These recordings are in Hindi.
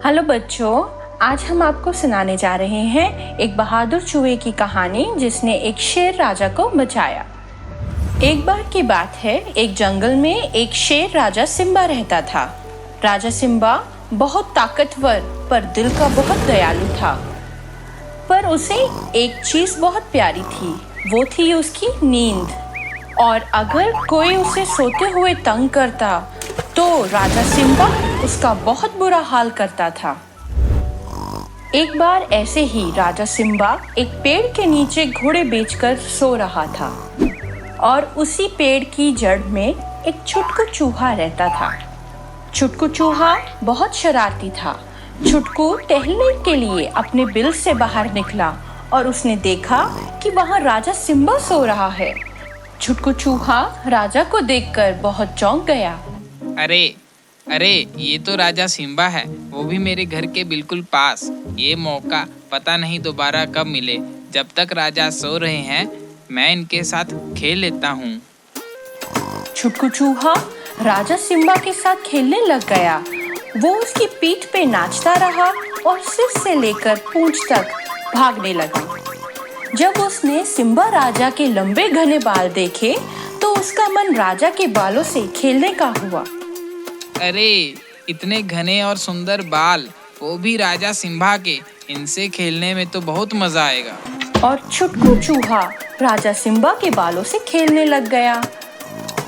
हेलो बच्चों, आज हम आपको सुनाने जा रहे हैं एक बहादुर चूहे की कहानी जिसने एक शेर राजा को बचाया। एक बार की बात है, एक जंगल में एक शेर राजा सिम्बा रहता था। राजा सिम्बा बहुत ताकतवर पर दिल का बहुत दयालु था। पर उसे एक चीज बहुत प्यारी थी, वो थी उसकी नींद। और अगर कोई उसे सोते हुए तंग करता तो राजा सिम्बा उसका बहुत बुरा हाल करता था। एक बार ऐसे ही राजा सिम्बा एक पेड़ के नीचे घोड़े बेचकर सो रहा था और उसी पेड़ की जड़ में एक छुटकू चूहा रहता था। छुटकू चूहा बहुत शरारती था। छुटकू टहलने के लिए अपने बिल से बाहर निकला और उसने देखा कि वहाँ राजा सिम्बा सो रहा है। छुटकू चूहा राजा को देखकर बहुत चौंक गया। अरे अरे, ये तो राजा सिम्बा है, वो भी मेरे घर के बिल्कुल पास। ये मौका पता नहीं दोबारा कब मिले। जब तक राजा सो रहे हैं मैं इनके साथ खेल लेता हूँ। छुटकू चूहा राजा सिम्बा के साथ खेलने लग गया। वो उसकी पीठ पे नाचता रहा और सिर से लेकर पूंछ तक भागने लगा। जब उसने सिम्बा राजा के लंबे घने बाल देखे तो उसका मन राजा के बालों से खेलने का हुआ। अरे, इतने घने और सुंदर बाल, वो भी राजा सिम्बा के, इनसे खेलने में तो बहुत मजा आएगा। और छुटकू चूहा राजा सिम्बा के बालों से खेलने लग गया।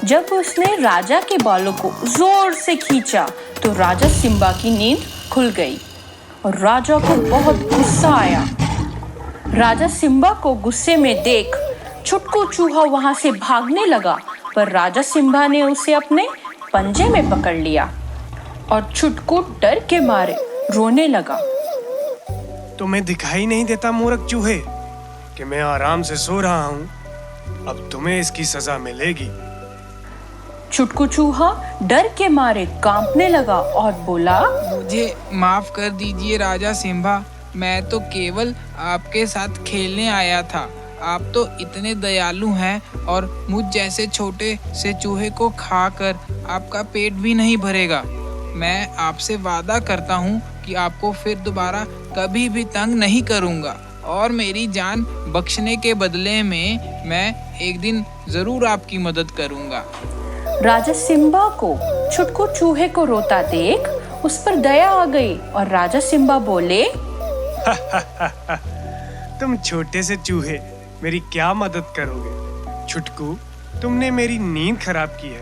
जब उसने राजा के बालों को जोर से खींचा तो राजा सिम्बा की नींद खुल गई और राजा को बहुत गुस्सा आया। राजा सिम्बा को गुस्से में देख छुटकू चूहा वहां से भागने लगा, पर राजा सिम्बा ने उसे अपने पंजे में पकड़ लिया और छुटकू डर के मारे रोने लगा। तुम्हें दिखाई नहीं देता मूर्ख चूहे कि मैं आराम से सो रहा हूँ? अब तुम्हें इसकी सजा मिलेगी। छुटकू चूहा डर के मारे कांपने लगा और बोला, मुझे माफ कर दीजिए राजा सिम्बा, मैं तो केवल आपके साथ खेलने आया था। आप तो इतने दयालु हैं और मुझ जैसे छोटे से चूहे को खाकर आपका पेट भी नहीं भरेगा। मैं आपसे वादा करता हूँ कि आपको फिर दोबारा कभी भी तंग नहीं करूँगा और मेरी जान बख्शने के बदले में मैं एक दिन जरूर आपकी मदद करूँगा। राजा सिम्बा को छुटकू चूहे को रोता देख उस पर दया आ गई और राजा सिम्बा बोले, तुम छोटे से चूहे मेरी क्या मदद करोगे? छुटकू, तुमने मेरी नींद खराब की है,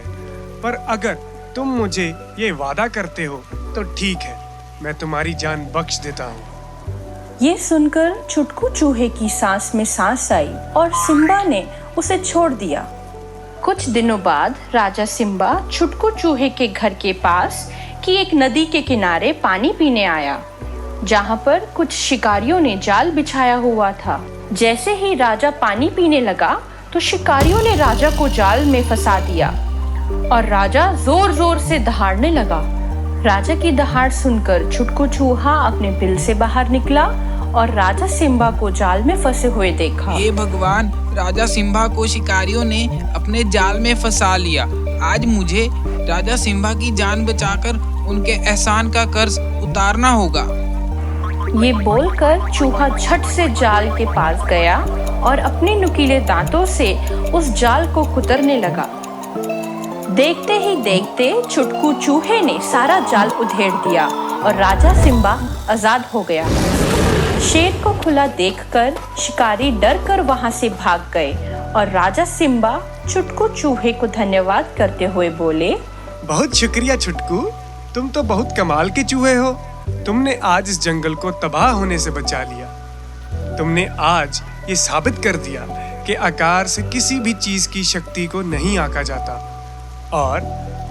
पर अगर तुम मुझे ये वादा करते हो तो ठीक है, मैं तुम्हारी जान बख्श देता हूँ। ये सुनकर छुटकू चूहे की सांस में सांस आई और सिम्बा ने उसे छोड़ दिया। कुछ दिनों बाद राजा सिम्बा छुटकू चूहे के घर के पास की एक नदी के किनारे पानी पीने आया, जहाँ पर कुछ शिकारियों ने जाल बिछाया हुआ था। जैसे ही राजा पानी पीने लगा तो शिकारियों ने राजा को जाल में फंसा दिया और राजा जोर जोर से दहाड़ने लगा। राजा की दहाड़ सुनकर छुटकू चूहा अपने बिल से बाहर निकला और राजा सिम्बा को जाल में फंसे हुए देखा। हे भगवान, राजा सिम्बा को शिकारियों ने अपने जाल में फंसा लिया। आज मुझे राजा सिम्बा की जान बचाकर उनके एहसान का कर्ज उतारना होगा। ये बोलकर चूहा झट से जाल के पास गया और अपने नुकीले दांतों से उस जाल को कुतरने लगा। देखते ही देखते छुटकू चूहे ने सारा जाल उधेड़ दिया और राजा सिम्बा आजाद हो गया। शेर को खुला देखकर शिकारी डर कर वहां से भाग गए और राजा सिम्बा छुटकू चूहे को धन्यवाद करते हुए बोले, बहुत शुक्रिया छुटकू, तुम तो बहुत कमाल के चूहे हो। तुमने आज इस जंगल को तबाह होने से बचा लिया। तुमने आज ये साबित कर दिया कि आकार से किसी भी चीज की शक्ति को नहीं आंका जाता और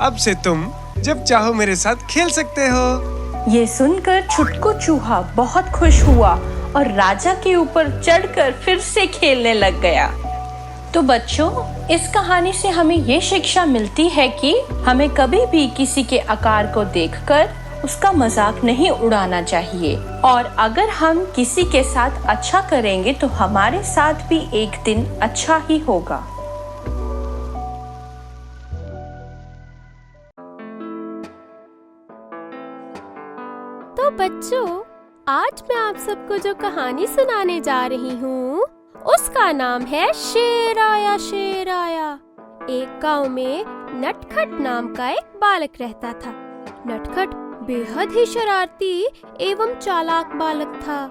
अब से तुम जब चाहो मेरे साथ खेल सकते हो। ये सुनकर छुटकू चूहा बहुत खुश हुआ और राजा के ऊपर चढ़कर फिर से खेलने लग गया। तो बच्चों, इस कहानी से हमें ये शिक्षा मिलती है कि हमें कभी भी किसी के आकार को देखकर उसका मजाक नहीं उड़ाना चाहिए और अगर हम किसी के साथ अच्छा करेंगे तो हमारे साथ भी एक दिन अच्छा ही होगा। तो बच्चों, आज मैं आप सबको जो कहानी सुनाने जा रही हूँ उसका नाम है शेर आया शेर आया। एक गांव में नटखट नाम का एक बालक रहता था। नटखट बेहद ही शरारती एवं चालाक बालक था।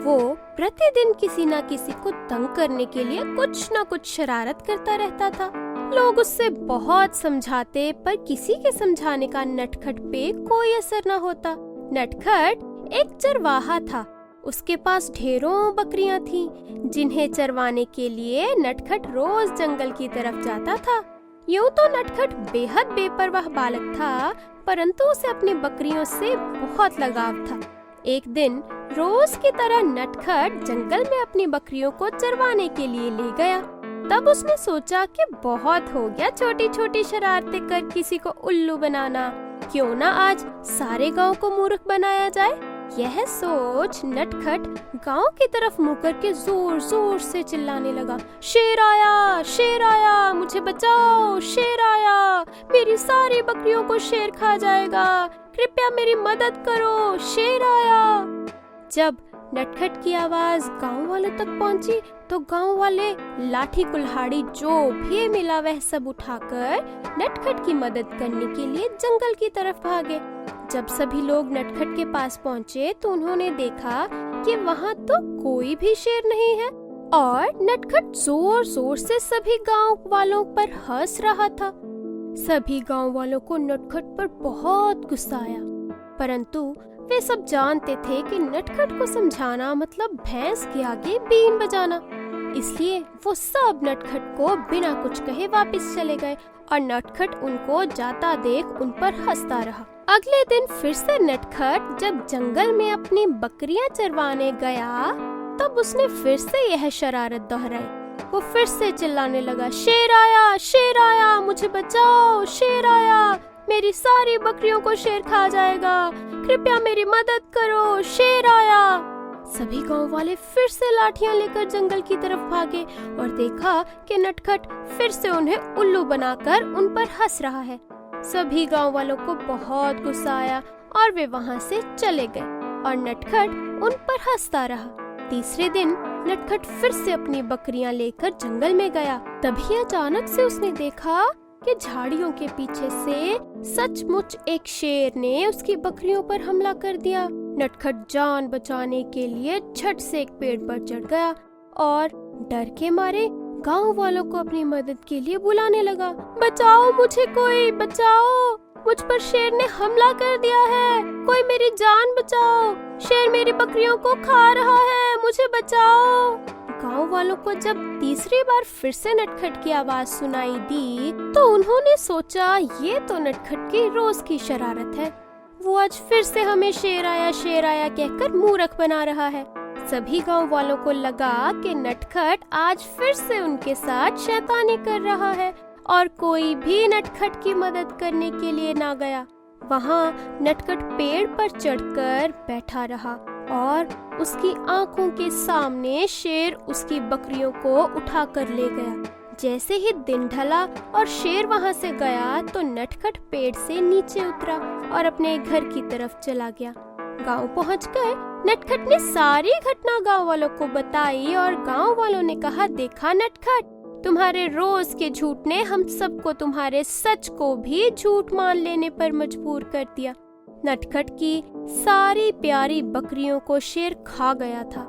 वो प्रतिदिन किसी न किसी को तंग करने के लिए कुछ न कुछ शरारत करता रहता था। लोग उससे बहुत समझाते पर किसी के समझाने का नटखट पे कोई असर न होता। नटखट एक चरवाहा था। उसके पास ढेरों बकरियां थीं, जिन्हें चरवाने के लिए नटखट रोज जंगल की तरफ जाता था। यूं तो नटखट बेहद बेपरवाह बालक था, परंतु उसे अपनी बकरियों से बहुत लगाव था। एक दिन रोज की तरह नटखट जंगल में अपनी बकरियों को चरवाने के लिए ले गया। तब उसने सोचा कि बहुत हो गया छोटी छोटी शरारतें कर किसी को उल्लू बनाना, क्यों ना आज सारे गांव को मूर्ख बनाया जाए। यह सोच नटखट गांव की तरफ मुंह करके जोर जोर से चिल्लाने लगा, शेर आया, मुझे बचाओ, शेर आया, मेरी सारी बकरियों को शेर खा जाएगा, कृपया मेरी मदद करो, शेर आया। जब नटखट की आवाज गांव वालों तक पहुंची तो गांव वाले लाठी कुल्हाड़ी जो भी मिला वह सब उठाकर नटखट की मदद करने के लिए जंगल की तरफ भागे। जब सभी लोग नटखट के पास पहुंचे तो उन्होंने देखा कि वहां तो कोई भी शेर नहीं है और नटखट जोर जोर से सभी गांव वालों पर हंस रहा था। सभी गांव वालों को नटखट पर बहुत गुस्सा आया, परंतु वे सब जानते थे कि नटखट को समझाना मतलब भैंस के आगे बीन बजाना। इसलिए वो सब नटखट को बिना कुछ कहे वापस चले गए और नटखट उनको जाता देख उन पर हंसता रहा। अगले दिन फिर से नटखट जब जंगल में अपनी बकरियां चरवाने गया तब उसने फिर से यह शरारत दोहराई। वो फिर से चिल्लाने लगा, शेर आया, मुझे बचाओ, शेर आया, मेरी सारी बकरियों को शेर खा जाएगा, कृपया मेरी मदद करो, शेर आया। सभी गांव वाले फिर से लाठियां लेकर जंगल की तरफ भागे और देखा कि नटखट फिर से उन्हें उल्लू बनाकर उन पर हंस रहा है। सभी गांव वालों को बहुत गुस्सा आया और वे वहां से चले गए और नटखट उन पर हंसता रहा। तीसरे दिन नटखट फिर से अपनी बकरियां लेकर जंगल में गया। तभी अचानक से उसने देखा कि झाड़ियों के पीछे से सचमुच एक शेर ने उसकी बकरियों पर हमला कर दिया। नटखट जान बचाने के लिए झट से एक पेड़ पर चढ़ गया और डर के मारे गांव वालों को अपनी मदद के लिए बुलाने लगा, बचाओ मुझे, कोई बचाओ, मुझ पर शेर ने हमला कर दिया है, कोई मेरी जान बचाओ, शेर मेरी बकरियों को खा रहा है, मुझे बचाओ। गांव वालों को जब तीसरी बार फिर से नटखट की आवाज सुनाई दी तो उन्होंने सोचा ये तो नटखट की रोज की शरारत है। वो आज फिर से हमें शेर आया कहकर मूर्ख बना रहा है। सभी गांव वालों को लगा कि नटखट आज फिर से उनके साथ शैतानी कर रहा है और कोई भी नटखट की मदद करने के लिए ना गया। वहाँ नटखट पेड़ पर चढ़कर बैठा रहा और उसकी आंखों के सामने शेर उसकी बकरियों को उठाकर ले गया। जैसे ही दिन ढला और शेर वहाँ से गया तो नटखट पेड़ से नीचे उतरा और अपने घर की तरफ चला गया। गांव पहुँच गए नटखट ने सारी घटना गांव वालों को बताई और गांव वालों ने कहा, देखा नटखट, तुम्हारे रोज के झूठ ने हम सबको तुम्हारे सच को भी झूठ मान लेने पर मजबूर कर दिया। नटखट की सारी प्यारी बकरियों को शेर खा गया था।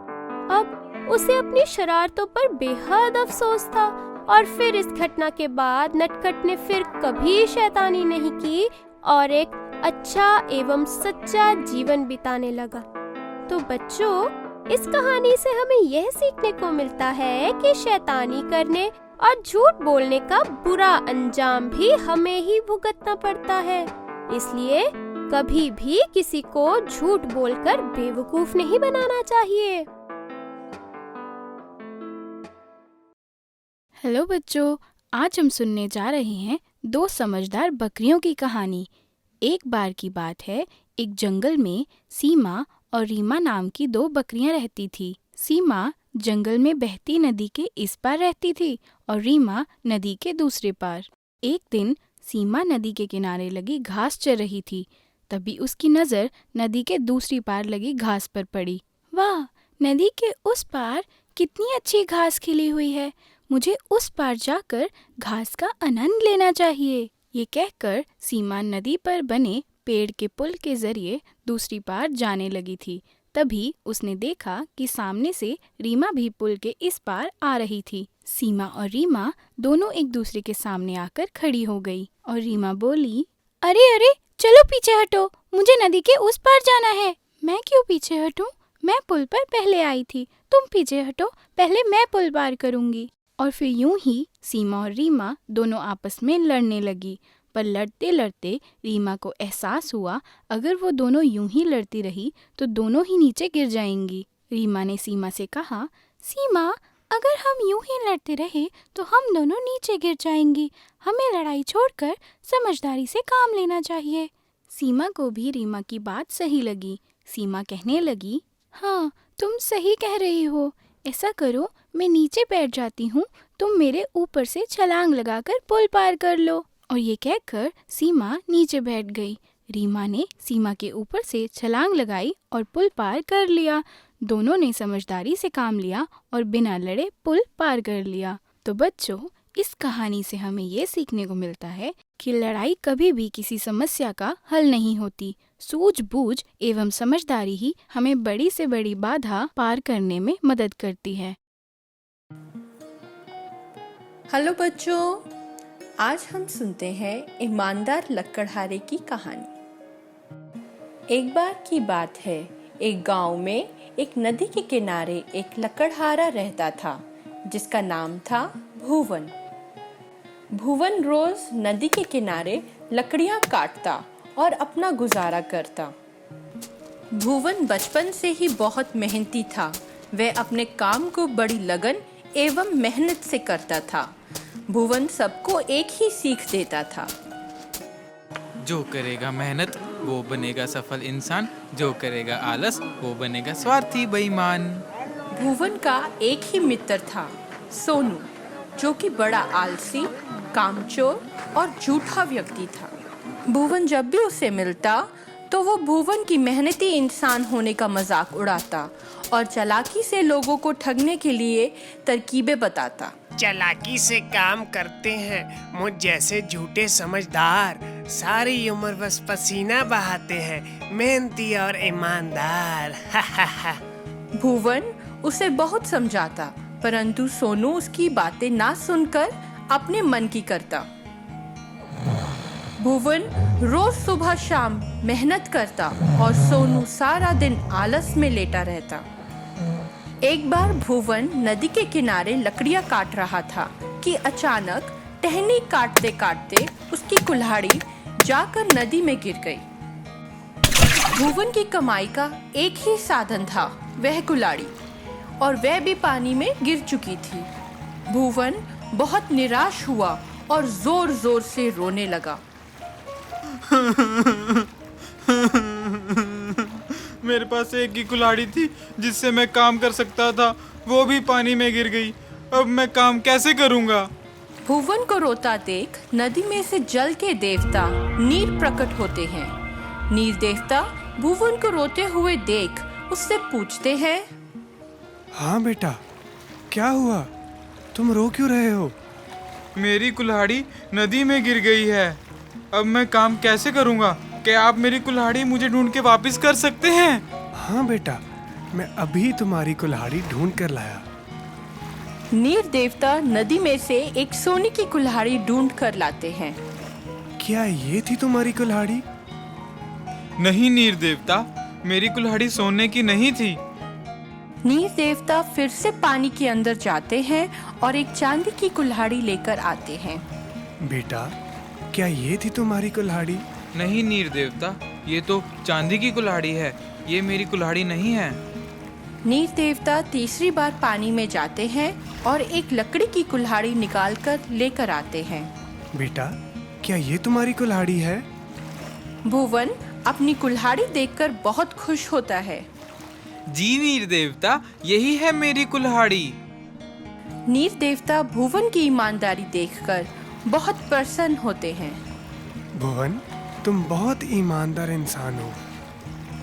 अब उसे अपनी शरारतों पर बेहद अफसोस था और फिर इस घटना के बाद नटखट ने फिर कभी शैतानी नहीं की और एक अच्छा एवं सच्चा जीवन बिताने लगा। तो बच्चों, इस कहानी से हमें यह सीखने को मिलता है कि शैतानी करने और झूठ बोलने का बुरा अंजाम भी हमें ही भुगतना पड़ता है। इसलिए कभी भी किसी को झूठ बोलकर बेवकूफ नहीं बनाना चाहिए। हेलो बच्चों, आज हम सुनने जा रहे हैं दो समझदार बकरियों की कहानी। एक बार की बात है, एक जंगल में सीमा और रीमा नाम की दो बकरियां रहती थी। सीमा जंगल में बहती नदी के इस पार रहती थी और रीमा नदी के दूसरे पार। एक दिन सीमा नदी के किनारे लगी घास चर रही थी, तभी उसकी नज़र नदी के दूसरी पार लगी घास पर पड़ी। वाह, नदी के उस पार कितनी अच्छी घास खिली हुई है। मुझे उस पार जाकर घास का आनंद लेना चाहिए। ये कहकर सीमा नदी पर बने पेड़ के पुल के जरिए दूसरी पार जाने लगी थी। तभी उसने देखा कि सामने से रीमा भी पुल के इस पार आ रही थी। सीमा और रीमा दोनों एक दूसरे के सामने आकर खड़ी हो गई और रीमा बोली, अरे अरे, चलो पीछे हटो, मुझे नदी के उस पार जाना है। मैं क्यों पीछे हटूं? मैं पुल पर पहले आई थी, तुम पीछे हटो, पहले मैं पुल पार करूंगी। और फिर यूं ही सीमा और रीमा दोनों आपस में लड़ने लगी। पर लड़ते लड़ते रीमा को एहसास हुआ अगर वो दोनों यूं ही लड़ती रही तो दोनों ही नीचे गिर जाएंगी। रीमा ने सीमा से कहा, सीमा, अगर हम यूं ही लड़ते रहे तो हम दोनों नीचे गिर जाएंगी। हमें लड़ाई छोड़कर समझदारी से काम लेना चाहिए। सीमा को भी रीमा की बात सही लगी। सीमा कहने लगी, हाँ, तुम सही कह रही हो। ऐसा करो, मैं नीचे बैठ जाती हूँ, तुम मेरे ऊपर से छलांग लगाकर पुल पार कर लो। और ये कहकर सीमा नीचे बैठ गई। रीमा ने सीमा के ऊपर से छलांग लगाई और पुल पार कर लिया। दोनों ने समझदारी से काम लिया और बिना लड़े पुल पार कर लिया। तो बच्चों, इस कहानी से हमें ये सीखने को मिलता है कि लड़ाई कभी भी किसी समस्या का हल नहीं होती। सूझबूझ एवं समझदारी ही हमें बड़ी से बड़ी बाधा पार करने में मदद करती है। हेलो बच्चों, आज हम सुनते हैं ईमानदार लकड़हारे की कहानी। एक बार की बात है, एक गांव में एक नदी के किनारे एक लकड़हारा रहता था जिसका नाम था भुवन। भुवन रोज नदी के किनारे लकड़ियां काटता और अपना गुजारा करता। भुवन बचपन से ही बहुत मेहनती था। वह अपने काम को बड़ी लगन एवं मेहनत से करता था। भुवन सबको एक ही सीख देता था, जो करेगा मेहनत वो बनेगा सफल इंसान, जो करेगा आलस वो बनेगा स्वार्थी बेईमान। भुवन का एक ही मित्र था, सोनू, जो कि बड़ा आलसी, कामचोर और झूठा व्यक्ति था। भुवन जब भी उसे मिलता तो वो भुवन की मेहनती इंसान होने का मजाक उड़ाता और चालाकी से लोगों को ठगने के लिए तरकीबें बताता। चालाकी से काम करते हैं मुझ जैसे झूठे समझदार, सारी उम्र बस पसीना बहाते हैं, मेहनती और ईमानदार। भुवन उसे बहुत समझाता, परंतु सोनू उसकी बातें ना सुनकर अपने मन की करता। भुवन रोज सुबह शाम मेहनत करता और सोनू सारा दिन आलस में लेटा रहता। एक बार भुवन नदी के किनारे लकड़ियां काट रहा था कि अचानक टहनी काटते काटते उसकी कुल्हाड़ी जाकर नदी में गिर गई। भुवन की कमाई का एक ही साधन था, वह कुल्हाड़ी, और वह भी पानी में गिर चुकी थी। भुवन बहुत निराश हुआ और जोर जोर से रोने लगा। मेरे पास एक ही कुल्हाड़ी थी जिससे मैं काम कर सकता था, वो भी पानी में गिर गई। अब मैं काम कैसे करूंगा? भुवन को रोता देख नदी में से जल के देवता नीर प्रकट होते हैं। नीर देवता भुवन को रोते हुए देख उससे पूछते हैं, हाँ बेटा, क्या हुआ? तुम रो क्यों रहे हो? मेरी कुल्हाड़ी नदी में गिर गई है, अब मैं काम कैसे करूंगा? क्या आप मेरी कुल्हाड़ी मुझे ढूंढ के वापस कर सकते हैं? हाँ बेटा, मैं अभी तुम्हारी कुल्हाड़ी ढूंढ कर लाया। नीर देवता नदी में से एक सोने की कुल्हाड़ी ढूंढ कर लाते हैं। क्या ये थी तुम्हारी कुल्हाड़ी? नहीं नीर देवता, मेरी कुल्हाड़ी सोने की नहीं थी। नीर देवता फिर से पानी के अंदर जाते हैं और एक चांदी की कुल्हाड़ी लेकर आते हैं। बेटा, क्या ये थी तुम्हारी कुल्हाड़ी? नहीं नीर देवता, ये तो चांदी की कुल्हाड़ी है, ये मेरी कुल्हाड़ी नहीं है। नीर देवता तीसरी बार पानी में जाते हैं और एक लकड़ी की कुल्हाड़ी निकाल कर लेकर आते हैं। बेटा, क्या ये तुम्हारी कुल्हाड़ी है? भुवन अपनी कुल्हाड़ी देखकर बहुत खुश होता है। जी नीर देवता, यही है मेरी कुल्हाड़ी। नीर देवता भुवन की ईमानदारी देखकर बहुत प्रसन्न होते हैं। भुवन, तुम बहुत ईमानदार इंसान हो।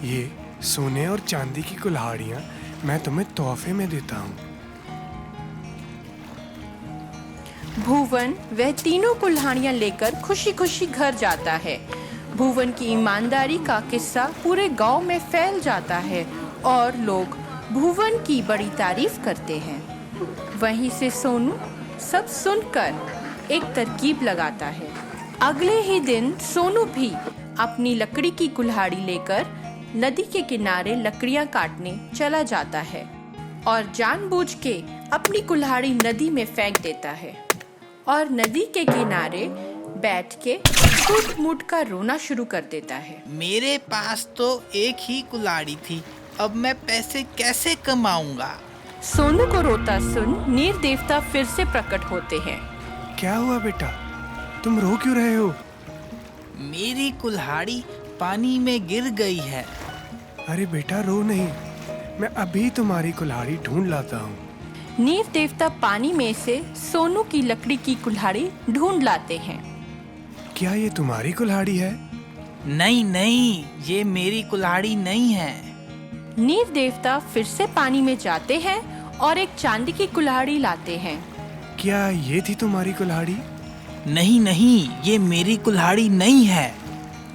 ये सोने और चांदी की कुल्हाड़ियाँ मैं तुम्हें तोहफे में देता हूँ। भुवन वह तीनों कुल्हाड़ियाँ लेकर खुशी खुशी घर जाता है। भुवन की ईमानदारी का किस्सा पूरे गांव में फैल जाता है और लोग भुवन की बड़ी तारीफ करते हैं। वहीं से सोनू सब सुनकर एक तरकीब लगाता है। अगले ही दिन सोनू भी अपनी लकड़ी की कुल्हाड़ी लेकर नदी के किनारे लकड़ियां काटने चला जाता है और जानबूझ के अपनी कुल्हाड़ी नदी में फेंक देता है और नदी के किनारे बैठ के फूट-फूट कर रोना शुरू कर देता है। मेरे पास तो एक ही कुल्हाड़ी थी, अब मैं पैसे कैसे कमाऊंगा? सोनू को रोता सुन नीर देवता फिर से प्रकट होते हैं। क्या हुआ बेटा, तुम रो क्यों रहे हो? मेरी कुल्हाड़ी पानी में गिर गई है। अरे बेटा रो नहीं, मैं अभी तुम्हारी कुल्हाड़ी ढूंढ लाता हूँ। नीर देवता पानी में से सोनू की लकड़ी की कुल्हाड़ी ढूंढ लाते हैं। क्या ये तुम्हारी कुल्हाड़ी है? नहीं नहीं, ये मेरी कुल्हाड़ी नहीं है। नीर देवता फिर से पानी में जाते हैं और एक चांदी की कुल्हाड़ी लाते हैं। क्या ये थी तुम्हारी कुल्हाड़ी? नहीं नहीं, ये मेरी कुल्हाड़ी नहीं है।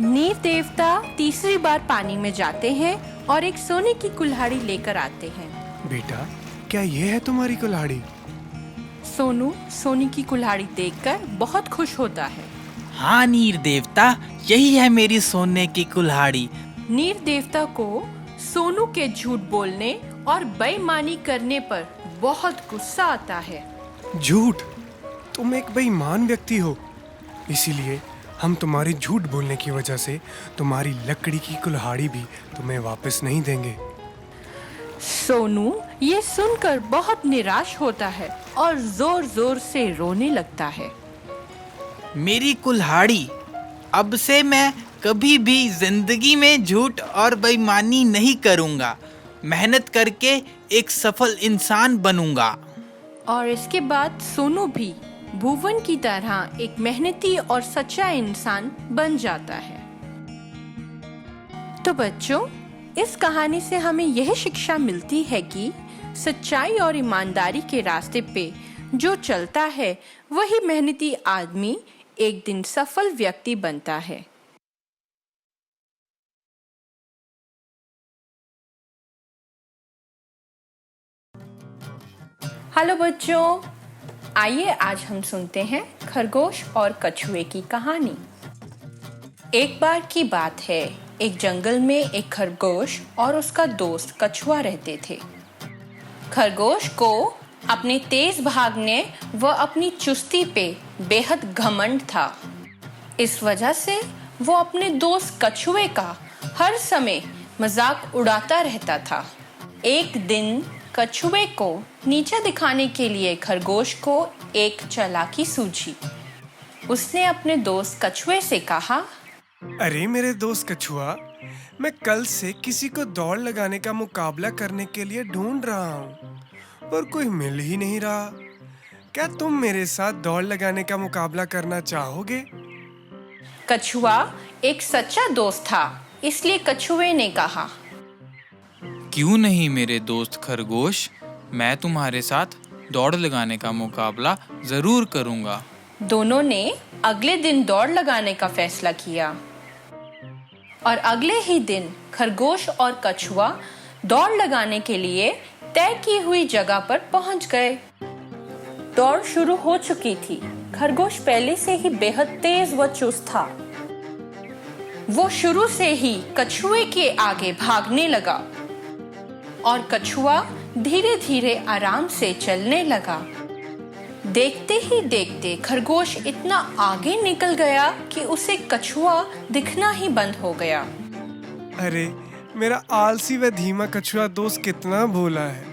नीर देवता तीसरी बार पानी में जाते हैं और एक सोने की कुल्हाड़ी लेकर आते हैं। बेटा क्या ये है तुम्हारी कुल्हाड़ी? सोनू सोने की कुल्हाड़ी देखकर बहुत खुश होता है। हाँ नीर देवता, यही है मेरी सोने की कुल्हाड़ी। नीर देवता को सोनू के झूठ बोलने और बेईमानी करने पर बहुत गुस्सा आता है। झूठ? तुम एक बेईमान व्यक्ति हो, इसीलिए हम तुम्हारी झूठ बोलने की वजह से तुम्हारी लकड़ी की कुल्हाड़ी भी तुम्हें वापस नहीं देंगे। सोनू ये सुनकर बहुत निराश होता है और जोर जोर से रोने लगता है। मेरी कुल्हाड़ी, अब से मैं कभी भी जिंदगी में झूठ और बेईमानी नहीं करूंगा। मेहनत करके एक सफल इंसान बनूंगा। और इसके बाद सोनू भी भुवन की तरह एक मेहनती और सच्चा इंसान बन जाता है। तो बच्चों, इस कहानी से हमें यह शिक्षा मिलती है कि सच्चाई और ईमानदारी के रास्ते पे जो चलता है वही मेहनती आदमी एक दिन सफल व्यक्ति बनता है। हेलो बच्चों, आइए आज हम सुनते हैं खरगोश और कछुए की कहानी। एक बार की बात है, एक जंगल में एक खरगोश और उसका दोस्त कछुआ रहते थे। खरगोश को अपने तेज भागने व अपनी चुस्ती पे बेहद घमंड था। इस वजह से वो अपने दोस्त कछुए का हर समय मजाक उड़ाता रहता था। एक दिन कछुए को नीचा दिखाने के लिए खरगोश को एक चालाकी सूझी। उसने अपने दोस्त कछुए से कहा, अरे मेरे दोस्त कछुआ, मैं कल से किसी को दौड़ लगाने का मुकाबला करने के लिए ढूंढ रहा हूँ, पर कोई मिल ही नहीं रहा। क्या तुम मेरे साथ दौड़ लगाने का मुकाबला करना चाहोगे? कछुआ एक सच्चा दोस्त था, इसलिए कछुए ने कहा, क्यों नहीं मेरे दोस्त खरगोश, मैं तुम्हारे साथ दौड़ लगाने का मुकाबला जरूर करूंगा। दोनों ने अगले दिन दौड़ लगाने का फैसला किया और अगले ही दिन खरगोश और कछुआ दौड़ लगाने के लिए तय की हुई जगह पर पहुंच गए। दौड़ शुरू हो चुकी थी। खरगोश पहले से ही बेहद तेज व चुस्त था। वो शुरू से ही कछुए के आगे भागने लगा और कछुआ धीरे धीरे आराम से चलने लगा। देखते ही देखते खरगोश इतना आगे निकल गया कि उसे कछुआ दिखना ही बंद हो गया। अरे मेरा आलसी व धीमा कछुआ दोस्त कितना भोला है।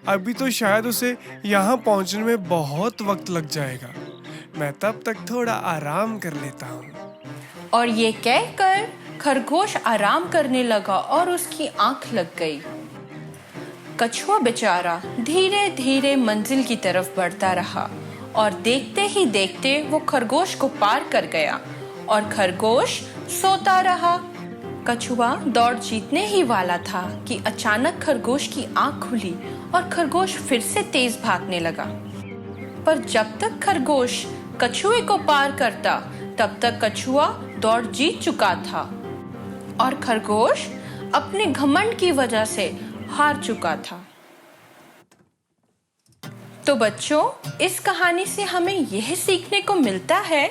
अभी तो शायद उसे यहाँ पहुँचने में बहुत वक्त लग जाएगा। मैं तब तक थोड़ा आराम कर लेता हूँ। और ये कहकर खरगोश आराम करने लगा और उसकी आंख लग गई। कछुआ बेचारा धीरे धीरे मंजिल की तरफ बढ़ता रहा और देखते ही देखते वो खरगोश को पार कर गया और खरगोश सोता रहा। कछुआ दौड़ जीतने ही वाला था कि अचानक खरगोश की आंख खुली और खरगोश फिर से तेज भागने लगा। पर जब तक खरगोश कछुए को पार करता तब तक कछुआ दौड़ जीत चुका था और खरगोश अपने घमंड की वजह से हार चुका था। तो बच्चों, इस कहानी से हमें यह सीखने को मिलता है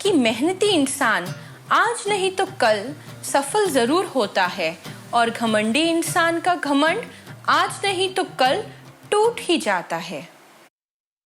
कि मेहनती इंसान आज नहीं तो कल सफल जरूर होता है और घमंडी इंसान का घमंड आज नहीं तो कल टूट ही जाता है।